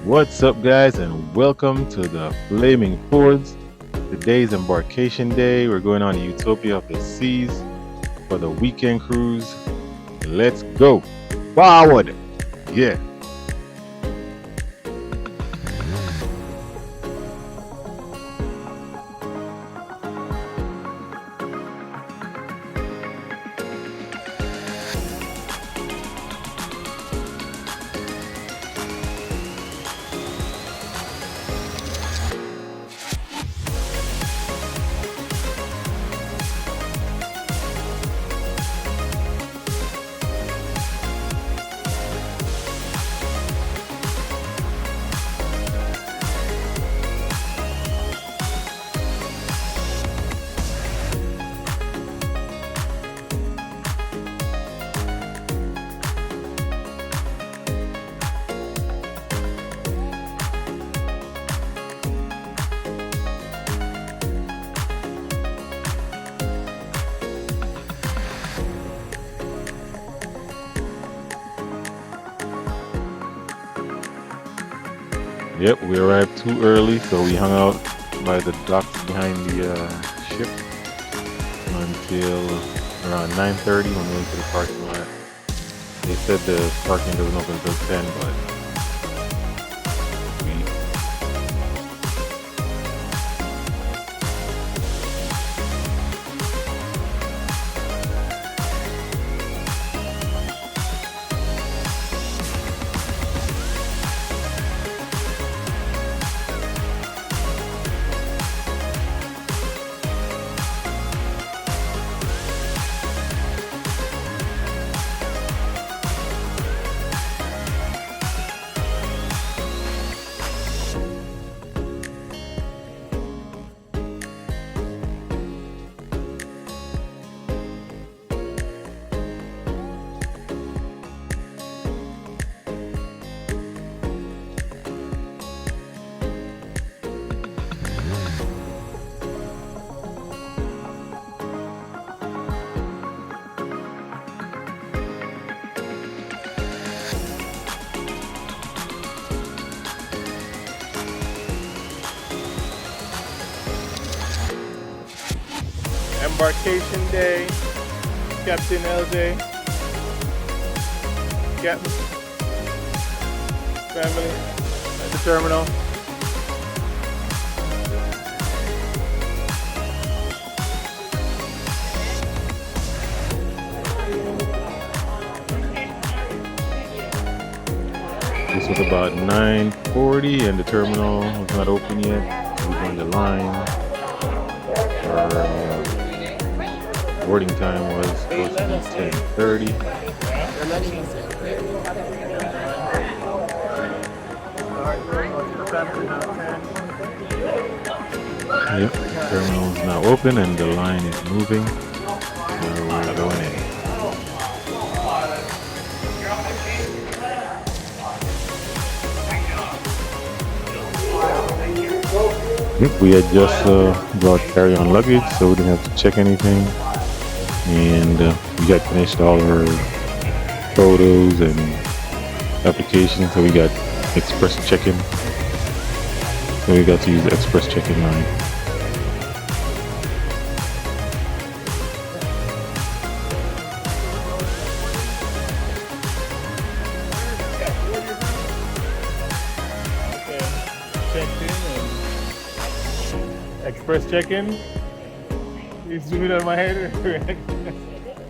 What's up, guys, and welcome to the Flaming Fords. Today's embarkation day. We're going on the Utopia of the Seas for the weekend cruise. Let's go forward. Yeah. Yep, we arrived too early, so we hung out by the docks behind the ship until around 9:30 when we went to the parking lot. They said the parking doesn't open until 10, but we embarkation day. Captain LJ, Captain family at the terminal. This was about 9:40 and the terminal was not open yet. We were on the line. Our boarding time was supposed to be 10:30. Yep, the terminal is now open and the line is moving. So we're going in. Yep, we had just brought carry-on luggage, so we didn't have to check anything. And we got finished all our photos and applications, so we got express check-in. So we got to use the express check-in line. Express check-in. You zoom it on my head.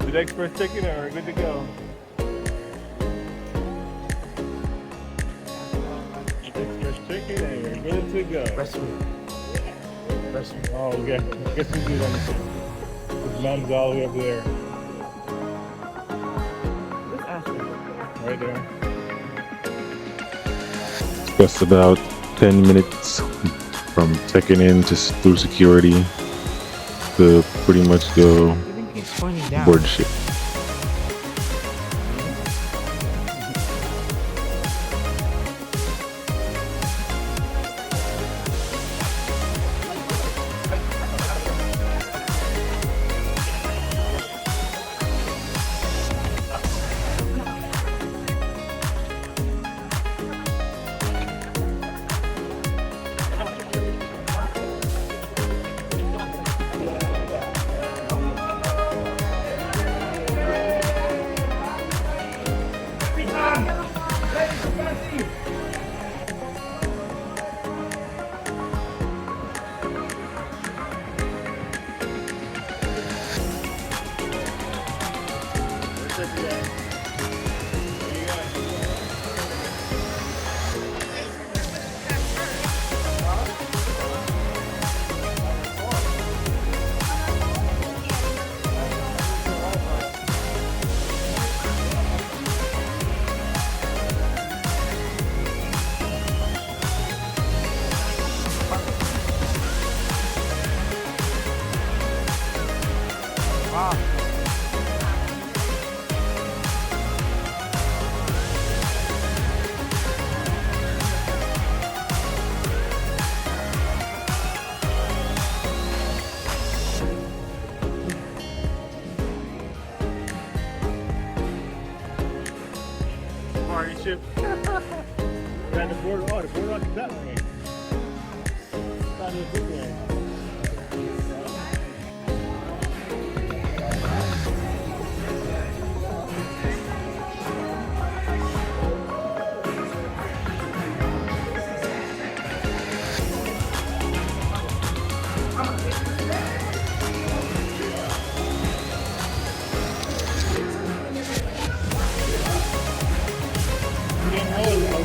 Did express check-in or we're good to go? Express check-in and we're good to go. Restroom. Oh, okay. I guess we do it on the ship. His mom's all the way up there. Right there. It's just about 10 minutes from checking in just through security to pretty much go board the ship. Partnership. Got the board. Oh, the boardwalk is that way. Thought it was this way.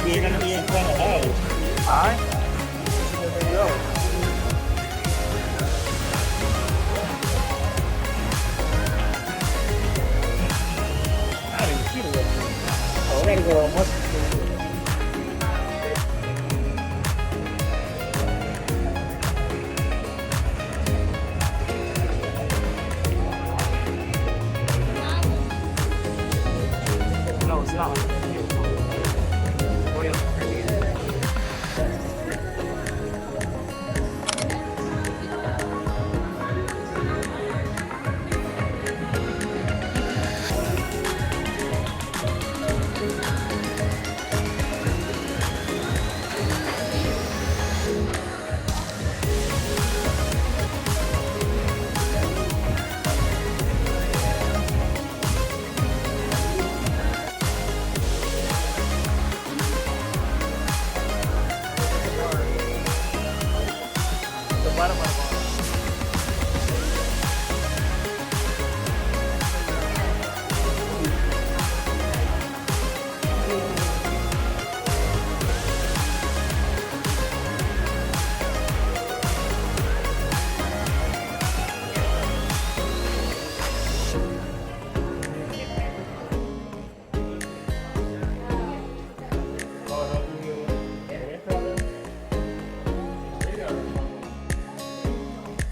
We're gonna be in front of house. Alright. There we go. I didn't see the rest of it. Oh, we gotta go on much. No, it's not.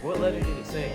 What letter did it say?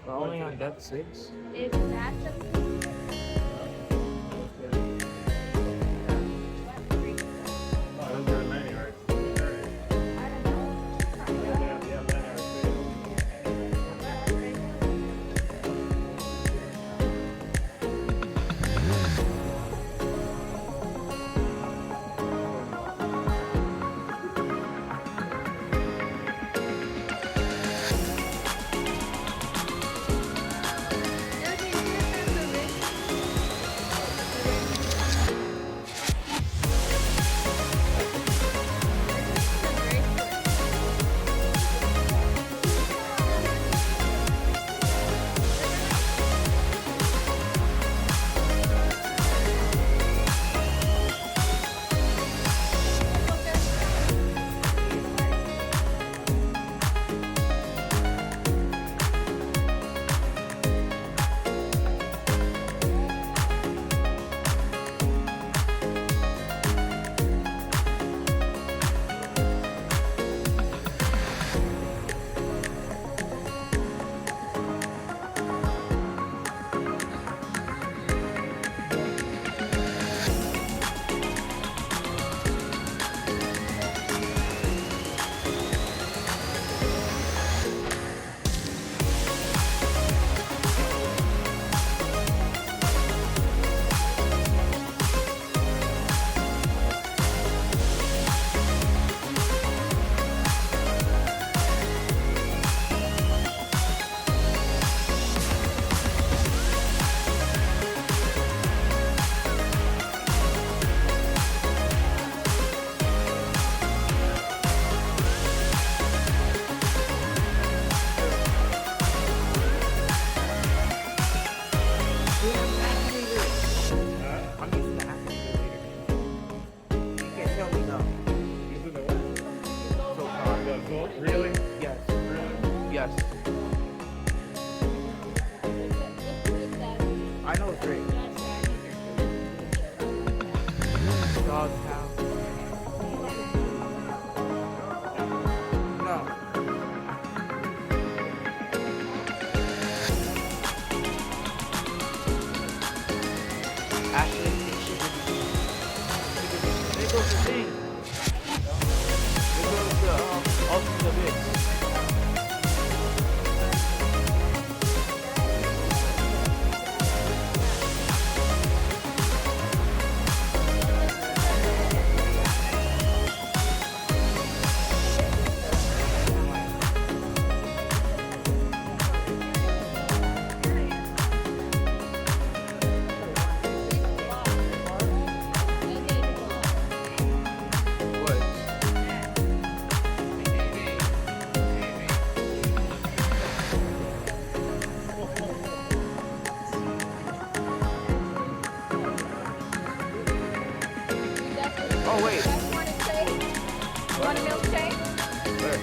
We're only on deck 6. If that's a Really? Yes. Really? Yes. I know 3. Doghouse. No. Ashley, she could be. There goes the thing. There goes the ultimate abyss. What? Oh wait. Want a milkshake? Where?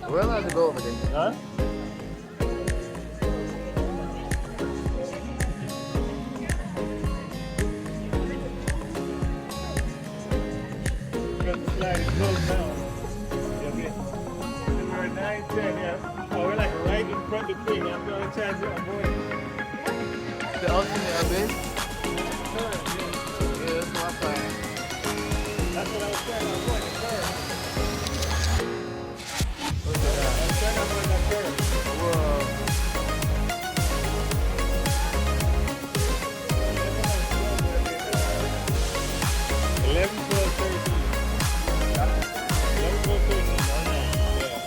We're allowed to go over there. Huh? Got the sliding closed now. Okay. We're at 9, 10, yeah. Oh, we're like right in front of the tree. I'm going to chance it. I'm going. The ultimate abyss? Turn, yeah. Yeah, that's my plan. That's what I was saying. I'm going to turn. What's that? I'm saying I'm going to turn. Whoa. 11, 12, 13. 11, 12, 13. Oh, no. Yeah.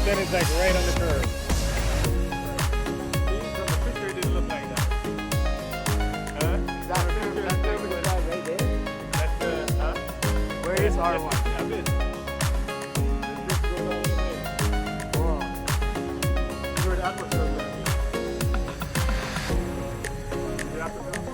Then it's like right on the curve. See, from the picture, it didn't look like that. Huh? That curve is right there. That's the, huh? Where is R1? Yeah, this. This goes all the way. Whoa. See where the aqua curve is. See the aqua curve?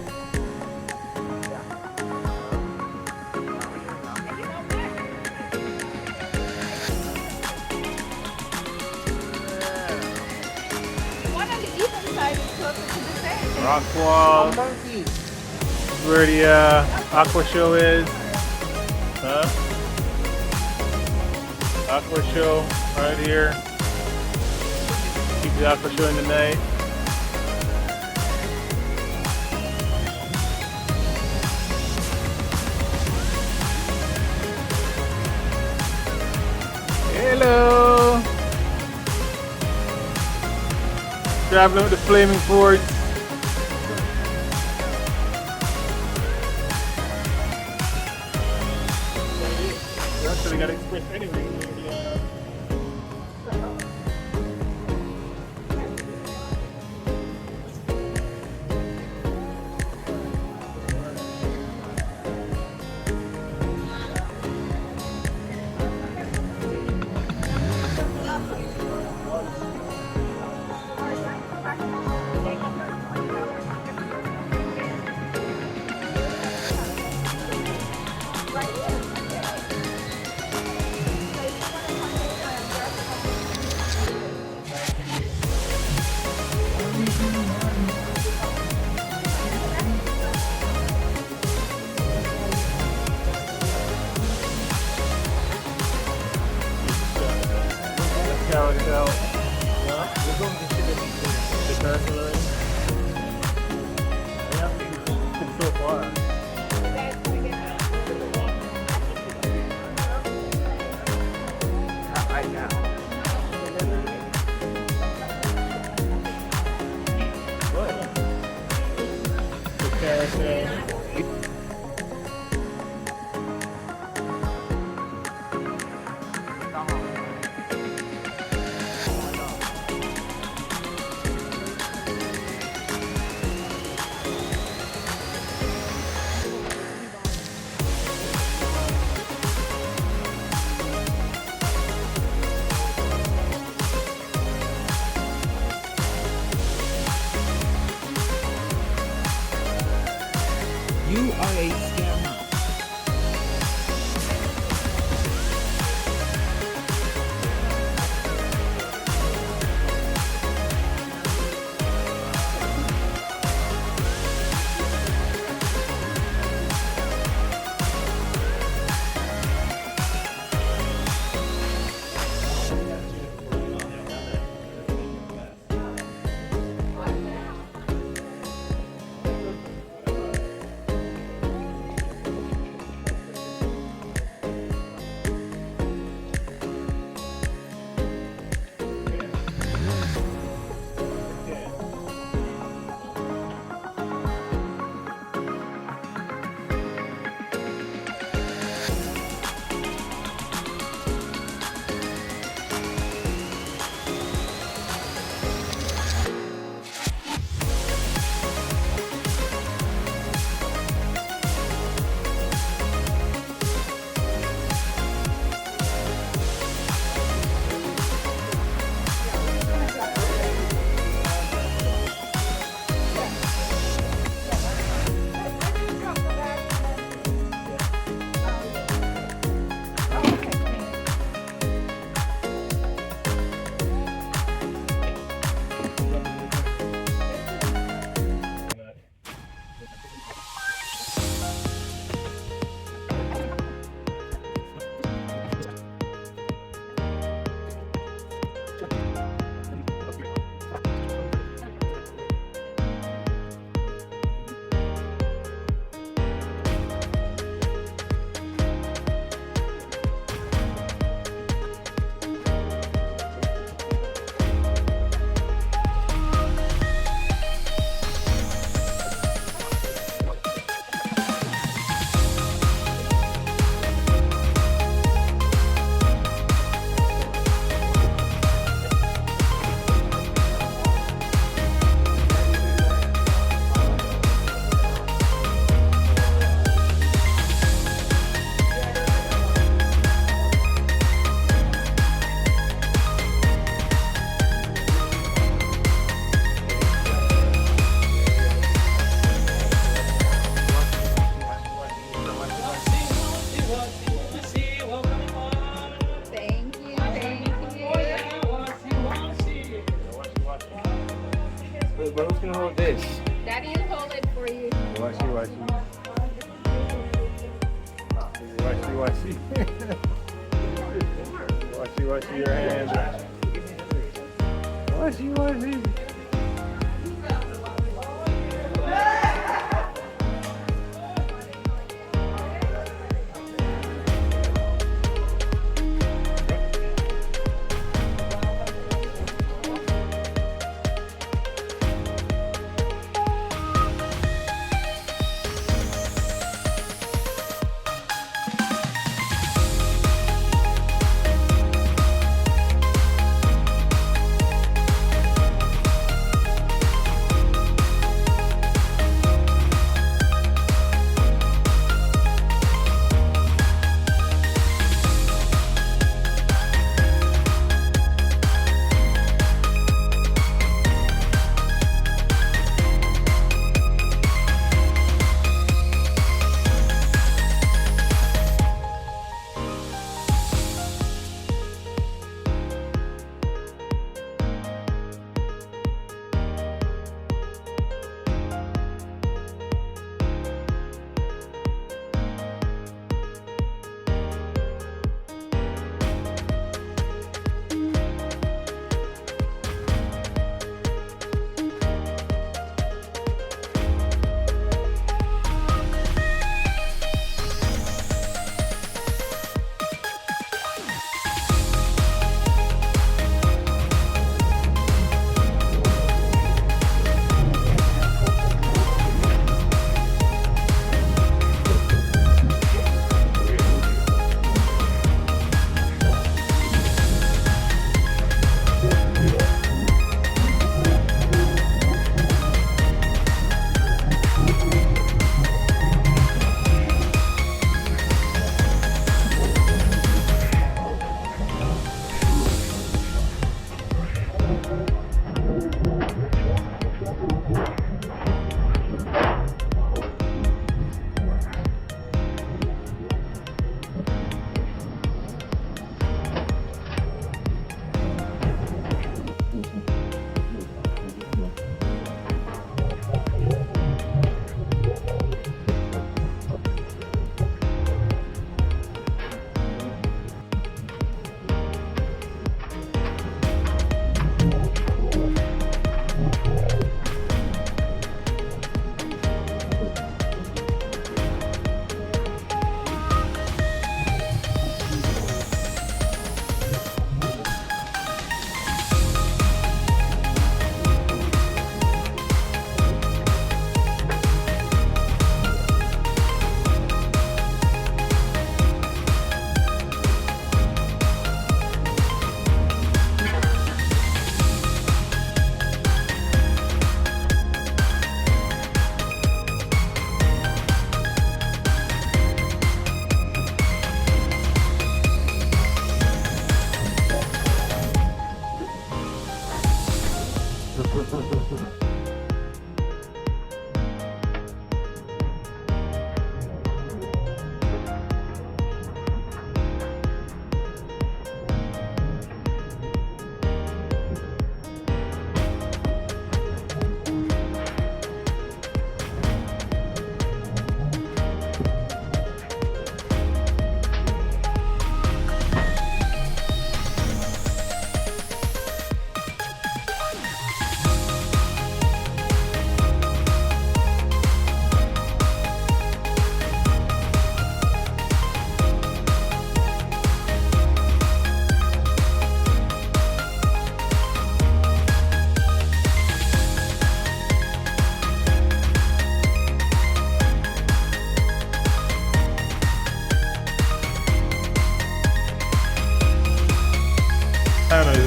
One on the eastern side is closer to the sand. Rock wall. Monkey. Where the aqua show is. Huh? Aqua show right here. Keep the aqua show in the night. Hello. Traveling with the Flaming Force. We actually got express anyway. Carousel. Huh? We're going to the carousel already. I haven't been so far. Not right now. Okay, scammer. Thank you, thank you. Wait, but who's gonna hold this? Daddy will hold it for you. Watch you. Watch your hands. Watch.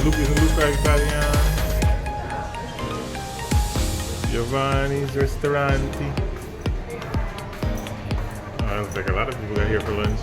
It look like Italian. Giovanni's Ristorante. Oh, looks like a lot of people got here for lunch.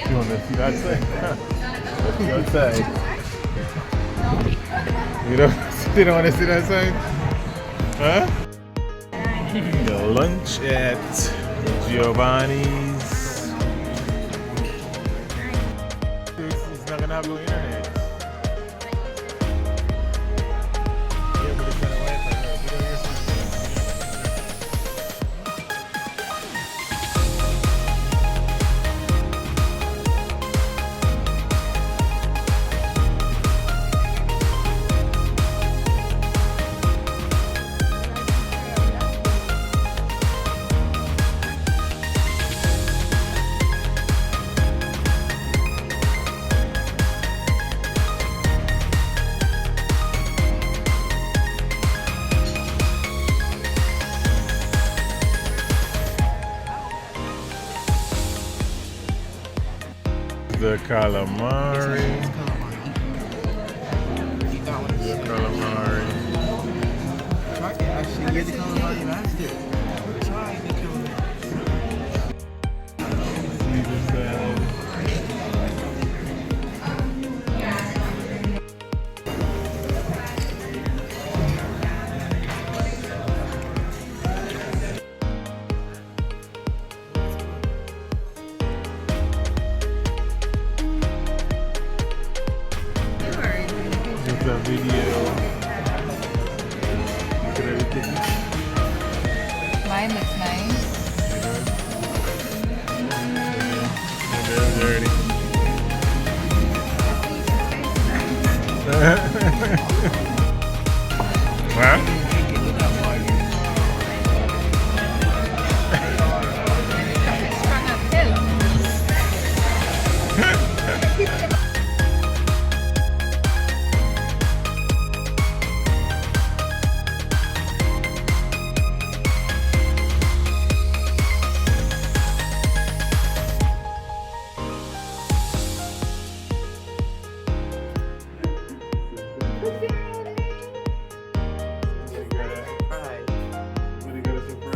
You want to see that side? Let's see outside. You don't want to see that side? Huh? The lunch at Giovanni's. It's not gonna have no internet. Yeah, but it's got a Wi-Fi. Put it on your system. The calamari. The calamari. Actually, get the calamari basket. Try the Caesar salad. Just a video. Look at everything. Mine looks nice. They're dirty. Huh? Strung up pillow.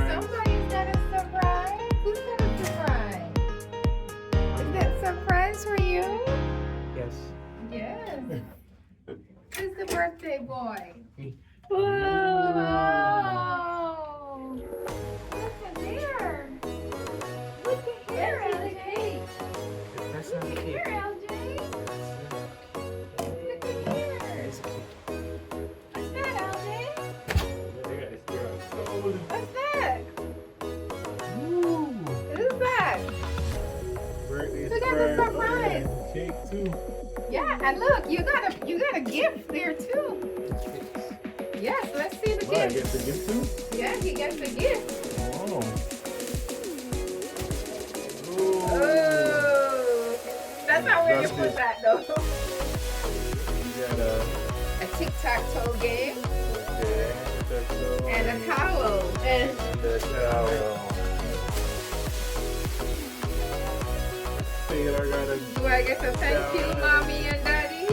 Somebody's got a surprise. Who's got a surprise? Is that surprise for you? Yes. Yes. Who's the birthday boy? Wow. Look at there. Look at here, LJ. That's Look not at a here, cake. LJ. Look at here. It's a cake. What's that, LJ? They got this girl. Oh, What's that? Ooh. Who's that? birthday Look at the surprise. Cake too. Yeah, and look, you got a gift there too. Yes, let's see the What, I gift. get the gift too? Yeah, he gets a gift. Oh. Oh, that's not where you put that though. You got A tic-tac-toe game okay, and a towel. and the towel. Think I gotta. Do I get to thank you, mommy and daddy?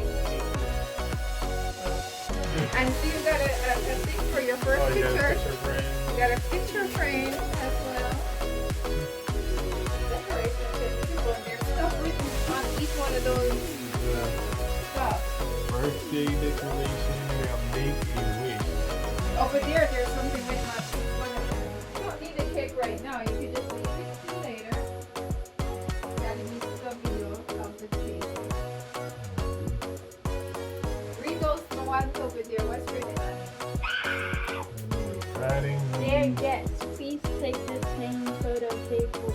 And so you got a thing for your first Oh, you got a picture. picture frame. You got a picture frame as well. Decorations and too, and there's stuff written on each one of those stuff. Birthday decoration. We got make a wish. Over there's something with my one. You don't need the cake right now. You can just leave it till later. Daddy needs some video of the cake. Read those the ones over there. What's written on it? Exciting. Dear guests, please take this hanging photo table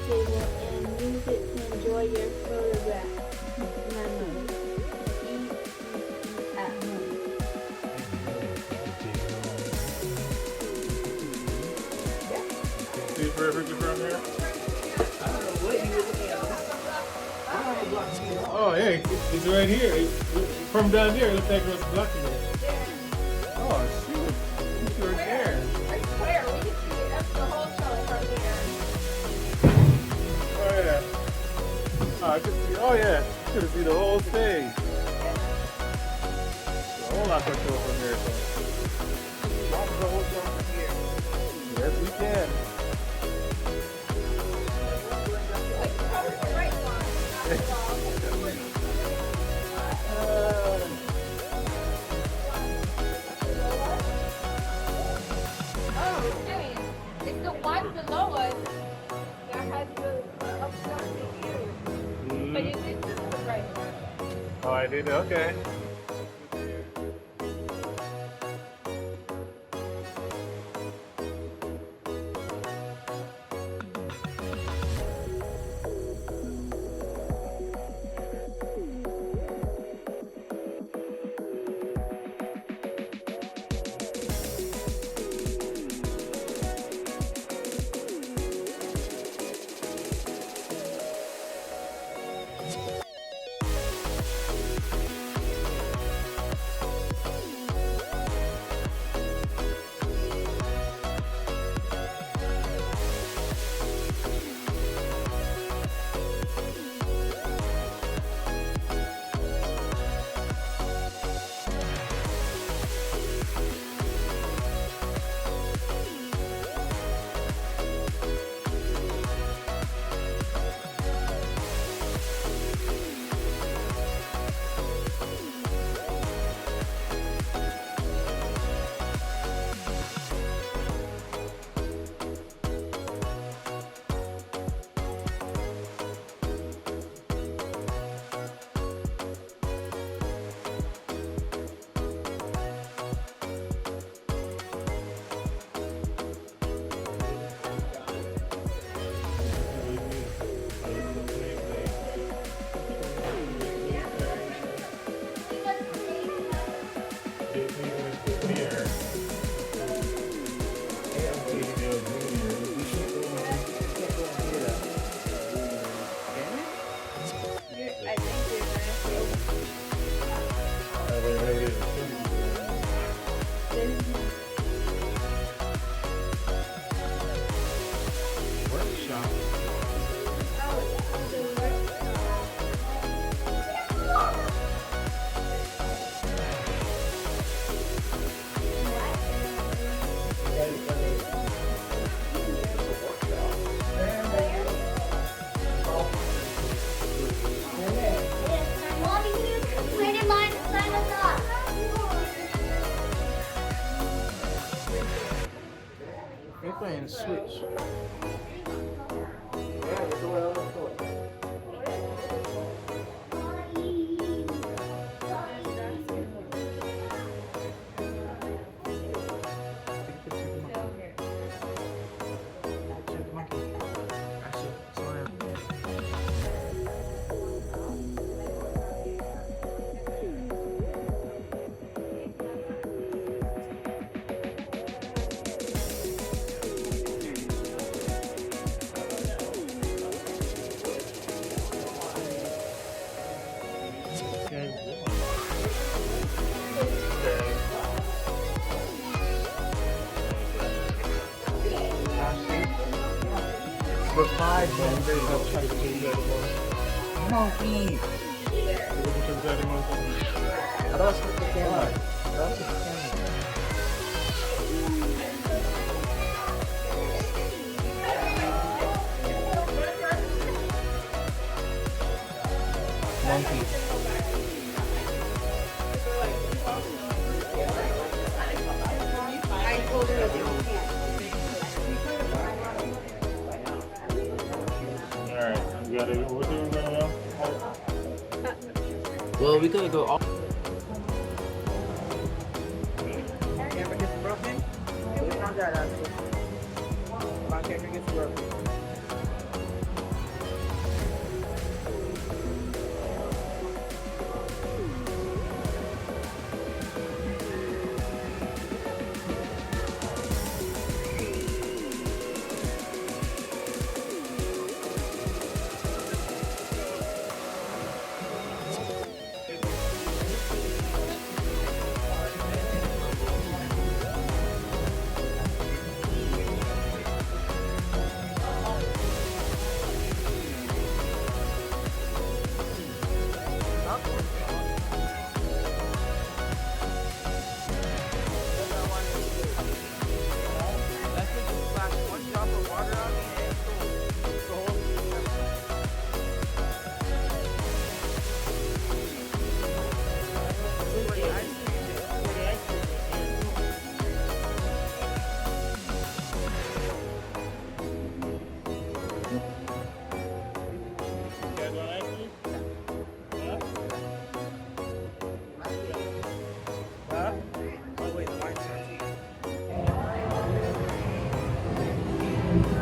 and use it to enjoy your photograph memories. Eat at home. See it perfectly from here. Oh, hey, it's right here. From down here, it looks like it was blocking it. Oh, shoot. It's right there. I swear, we can see it. That's the whole show from here. Oh, yeah. Oh, I could see. Oh, yeah. You could see the whole thing. A whole lot of control from here. Yes, we can. Like, probably the right one. After all. Oh, okay. It's the one below us that has the obstructed view. But you did this the right one. Oh, I did. Okay. and switch. Replied, man. There's no try to do that. Monkey. I thought it was with the camera. I thought it was with the camera. Monkey. I told her that you can't. Alright, we got it. We're doing right now. Well, we could go all. Camera gets broken. We found that out. My camera gets broken.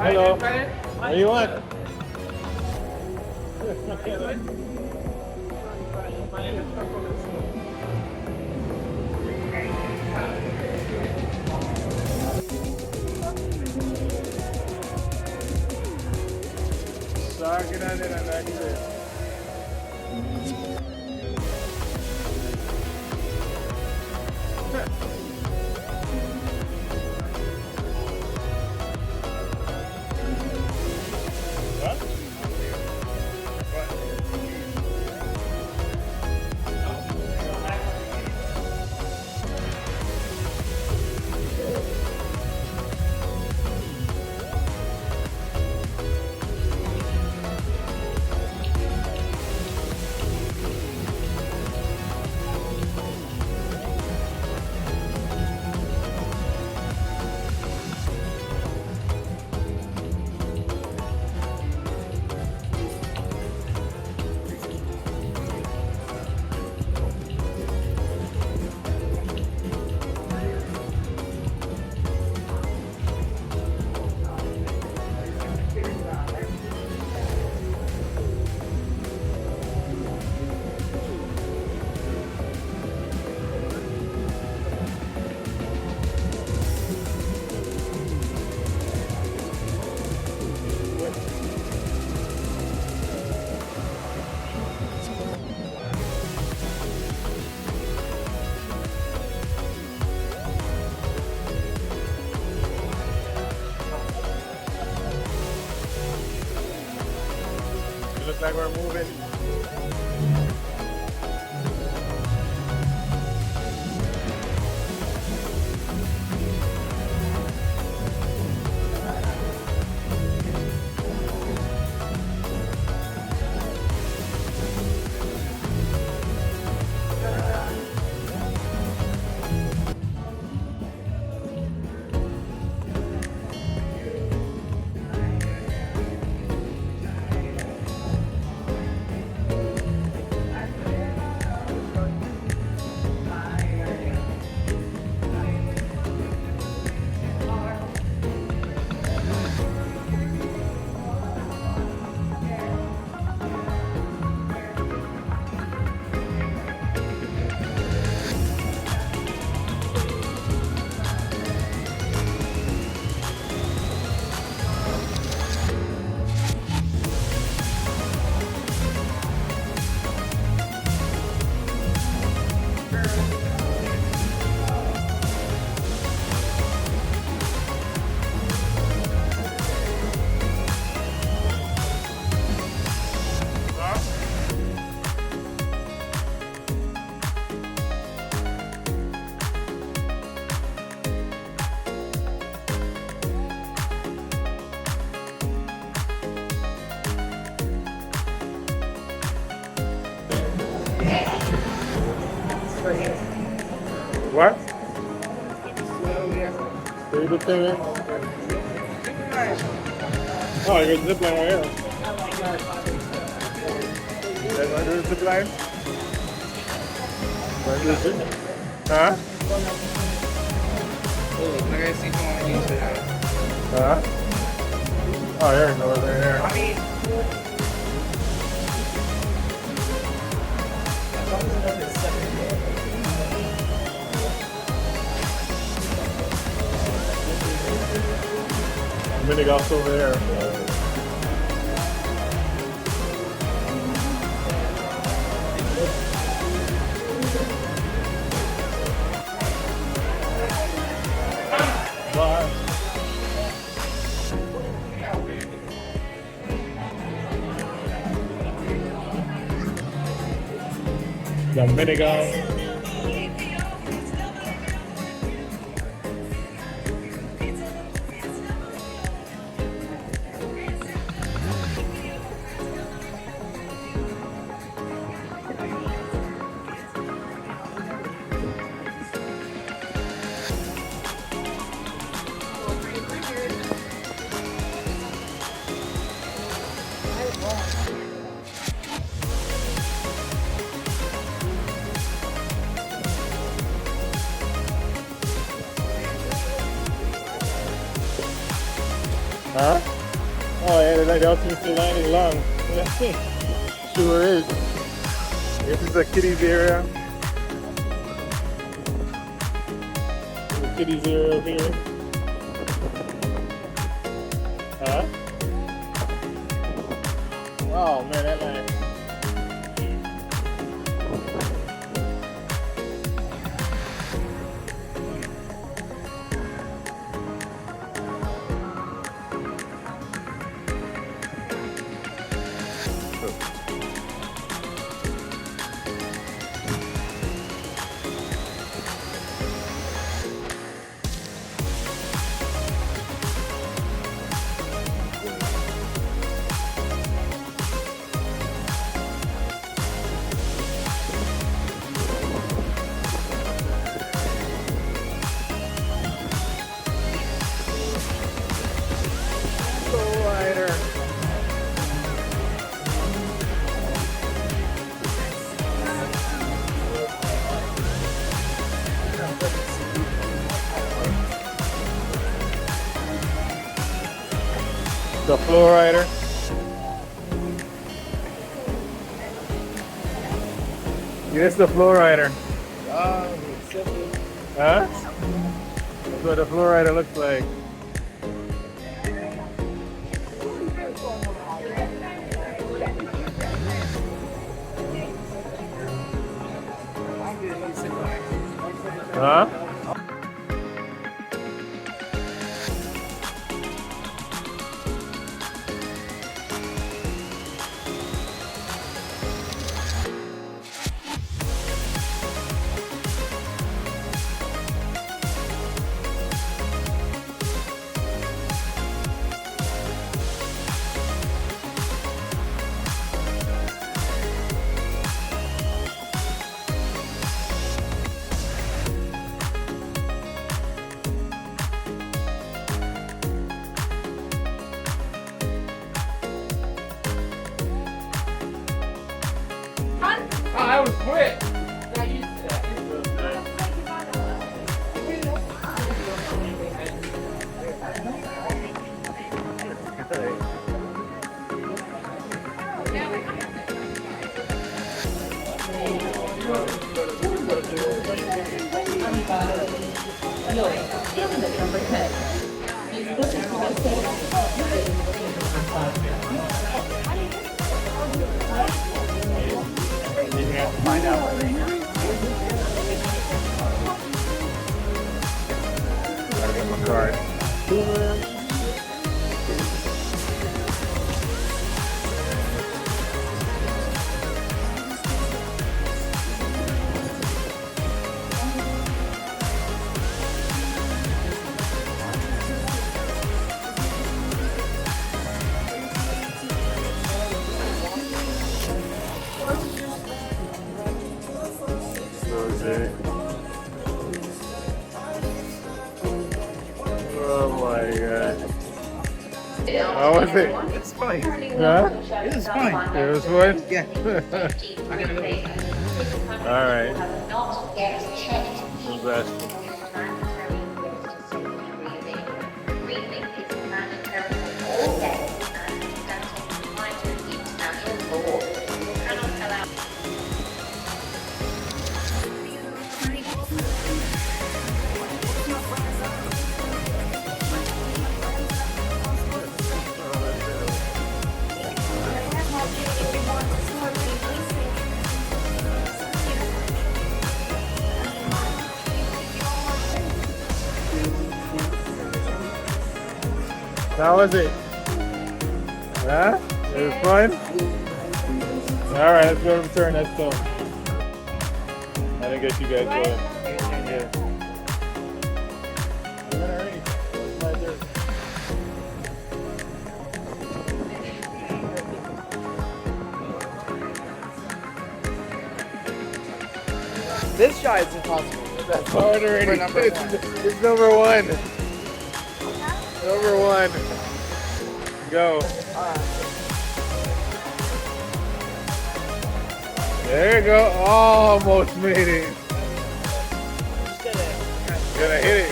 Hello. How you want? Get on it, I'm back there. Looks like we're moving. What? Well, yeah. Where you put them in? Oh, you got zip line right here. That's why there's zip line? Huh? Oh, like I see if I want to use it. Huh? Oh, there it goes, right there. I mean, as long as it doesn't separate. Mini golf's over there. Bye. The mini golf. Huh? Oh, yeah, that Elton still lining long. Sure is. This is the kiddies area. The kiddies area over here. Huh? Oh man, that line. The floor rider. Yes, the floor rider. Huh? That's what the floor rider looks like. Huh? I was quick. Find out. Gotta get my card. How was it? It's fine. Huh? It is fine. It was fun? Yeah. All right. The best. How was it? Huh? It was fun? All right, let's go to the turn. Let's go. I didn't get you guys going. Yeah. This shot is impossible. That's hard already. For number one. It's number one. Number one. Go. There you go. Almost made it. Gonna hit it.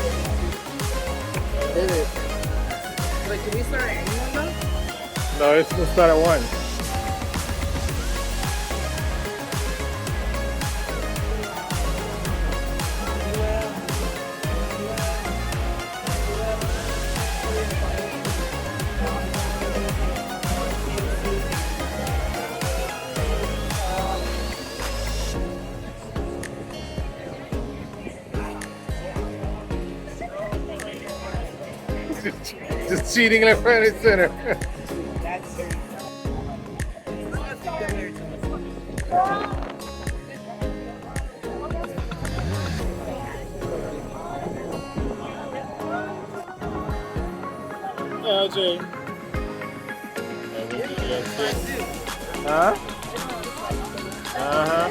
Hit it. Wait, can we start at anyone though? No, it's gonna start at one. Just cheating left, right, and center. That's LJ. Huh? Uh-huh.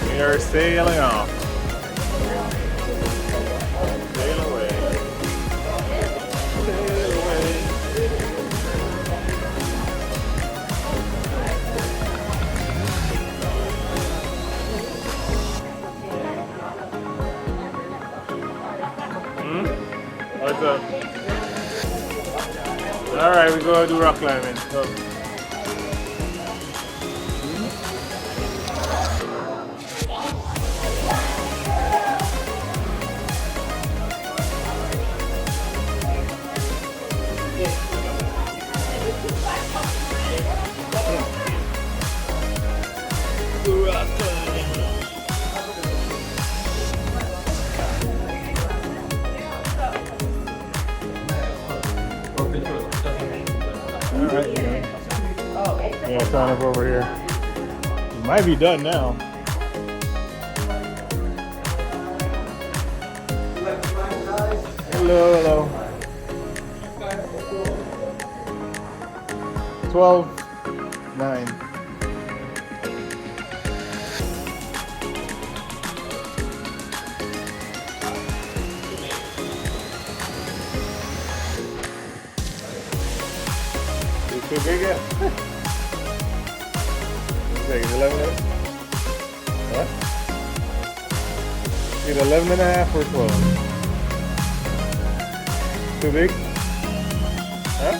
We are sailing off. Sail away. Sail away. What's up? All right, we go do rock climbing. So. Alright, yeah, sign up over here. It might be done now. Hello, hello. 12:09. Too big yet? Like 11. What? Either 11 and a half or 12. Too big? Huh?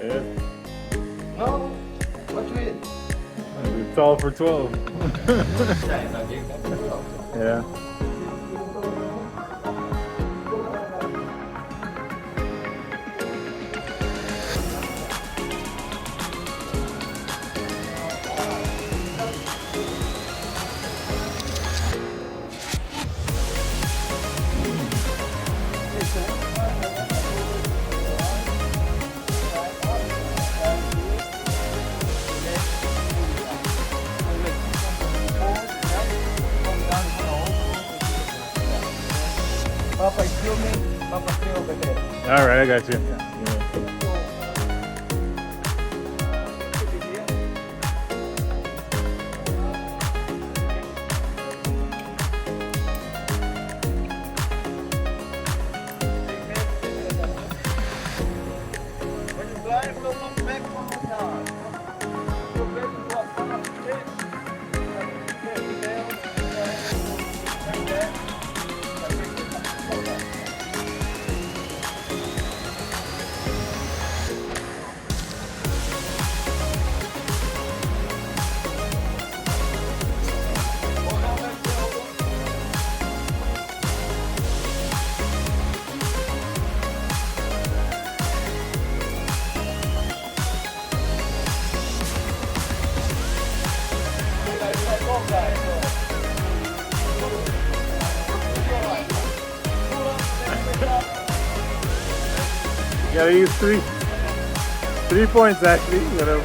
Yeah. No, what you eat? It's all for 12. Yeah. Papa excuse me, Papa stay over there. All right, I got you. When you drive, look back one more time. Go back to what Papa said. Right there. You gotta use 3 points actually. You gotta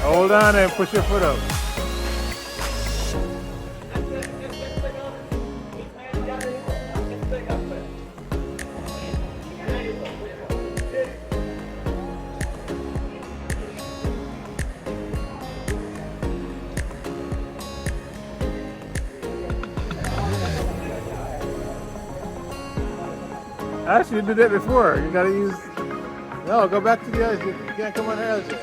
hold on and push your foot up. Actually, you did that before. You gotta use. No, go back to the edge. You can't come on the edge yet.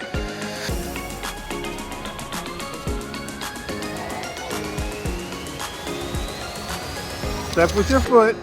Step with your foot.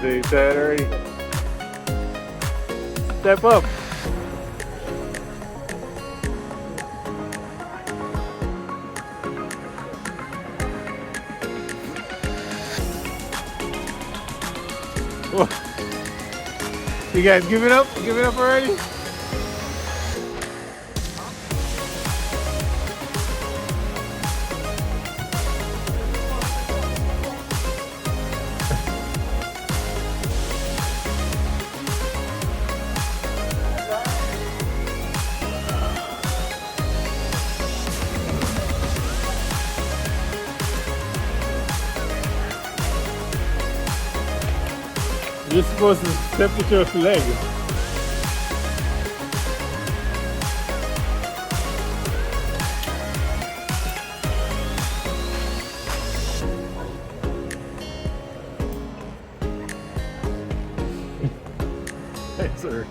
They said already. Step up. Whoa. You guys give it up? Give it up already? You're supposed to step with your leg. Hey, sir.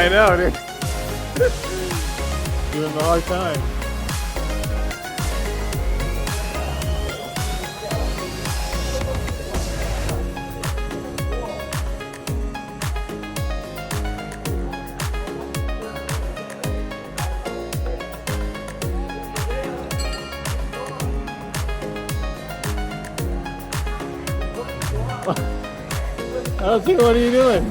I know, dude. Doing the hard time. Elsie, what are you doing?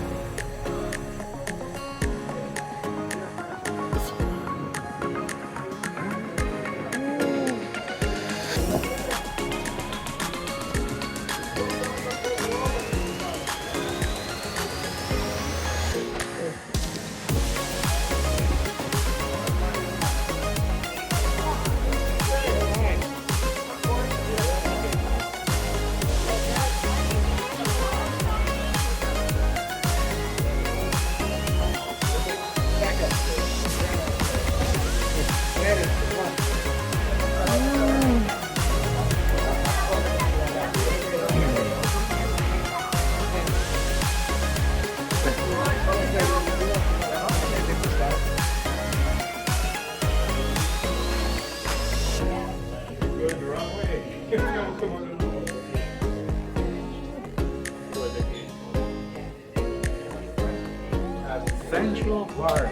Central Park.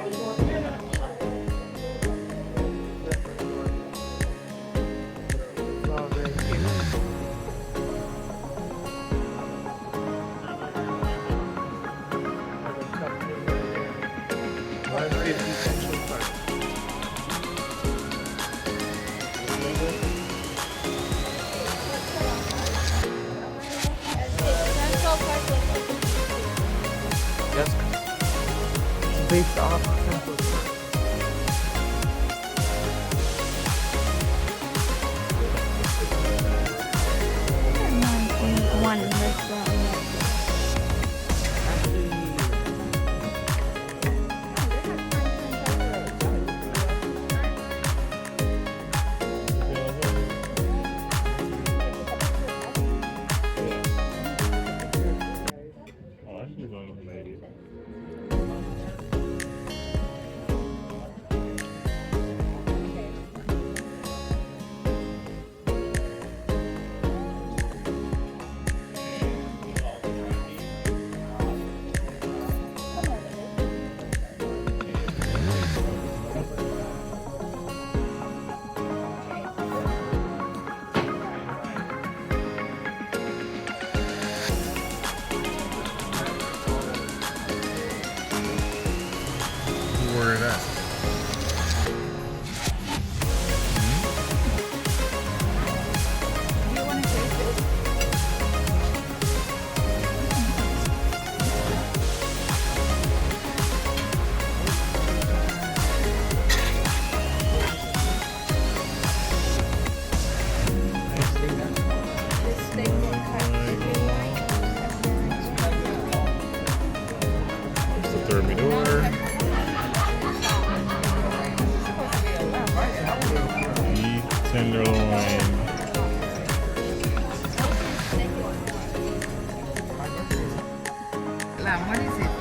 Central Park. Yes. It's based off Central Park. One restaurant. Oh, I should have gone with the lady. Where it at? Do you want to taste it? This steak will cut. That's the third meat order. Beef tenderloin. Lamb, what is it?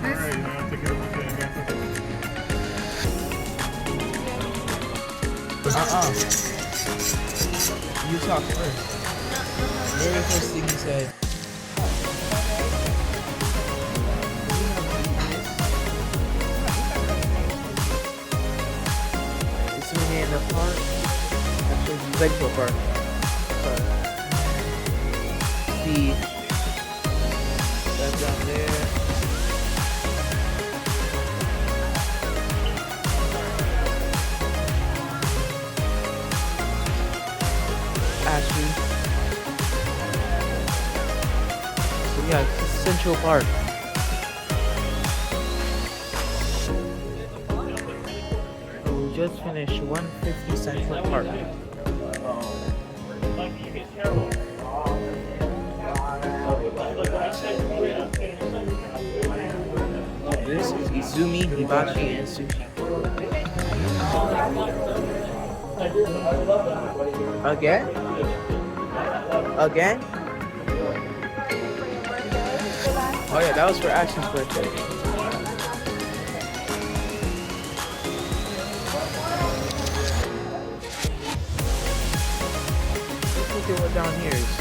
Alright, man, take it up again. You talk first. Very first thing you said. It's when you're in the park. Actually, it's Central Park. Sorry. See that down there. Ashley. So yeah, it's Central Park. We just finished 150 Central Park. This is Izumi, Hibachi, and Sushi. Again? Again? Oh yeah, that was for Ashton's birthday. down here is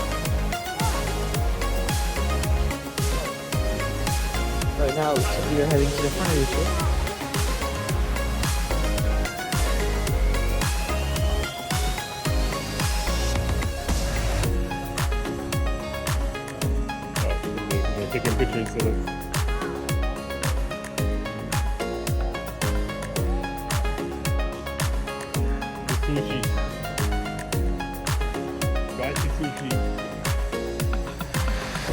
right now we are heading to the front of the ship. They're taking pictures, so let's. The sushi. Spicy sushi.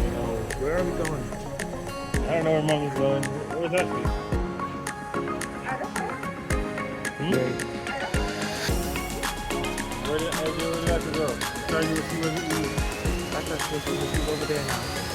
You know, Where are we going? I don't know where Mama's going. Where's that place? Hmm? Where did I have to go? Trying to see where we eat. That's our station. We'll over there now.